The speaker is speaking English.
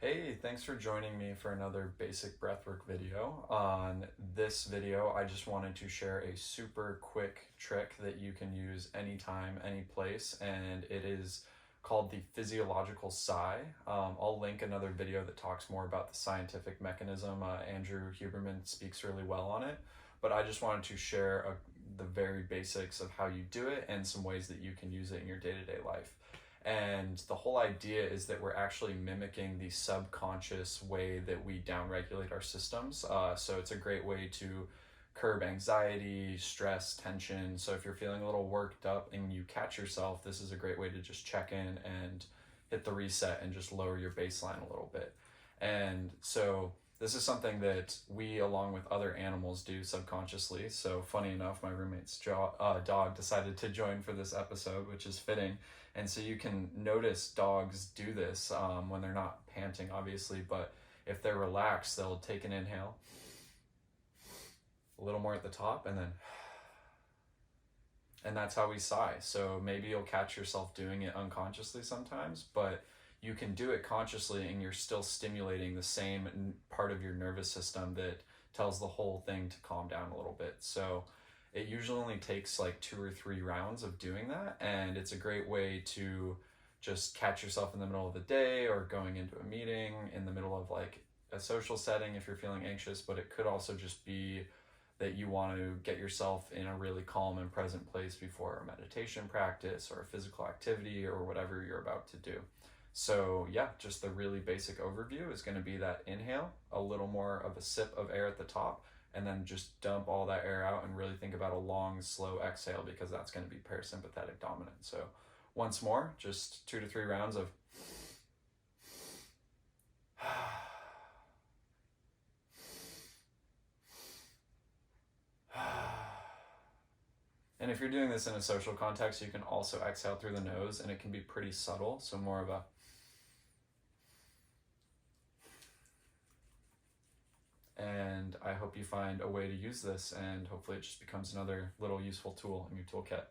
Hey, thanks for joining me for another basic breathwork video. On this video, I just wanted to share a super quick trick that you can use anytime, any place, and it is called the physiological sigh. I'll link another video that talks more about the scientific mechanism. Andrew Huberman speaks really well on it, but I just wanted to share the very basics of how you do it and some ways that you can use it in your day-to-day life. And the whole idea is that we're actually mimicking the subconscious way that we downregulate our systems. So it's a great way to curb anxiety, stress, tension. So if you're feeling a little worked up and you catch yourself, this is a great way to just check in and hit the reset and just lower your baseline a little bit. And so this is something that we, along with other animals, do subconsciously. So funny enough, my roommate's dog decided to join for this episode, which is fitting. And so you can notice dogs do this when they're not panting, obviously, but if they're relaxed, they'll take an inhale, a little more at the top, and that's how we sigh. So maybe you'll catch yourself doing it unconsciously sometimes, but you can do it consciously and you're still stimulating the same part of your nervous system that tells the whole thing to calm down a little bit. So it usually only takes like 2 or 3 rounds of doing that, and it's a great way to just catch yourself in the middle of the day or going into a meeting, in the middle of like a social setting if you're feeling anxious. But it could also just be that you want to get yourself in a really calm and present place before a meditation practice or a physical activity or whatever you're about to do. So yeah, just the really basic overview is going to be that inhale, a little more of a sip of air at the top, and then just dump all that air out and really think about a long, slow exhale, because that's going to be parasympathetic dominant. So once more, just 2 to 3 rounds of And if you're doing this in a social context, you can also exhale through the nose, and it can be pretty subtle, so more of a and I hope you find a way to use this, and hopefully it just becomes another little useful tool in your toolkit.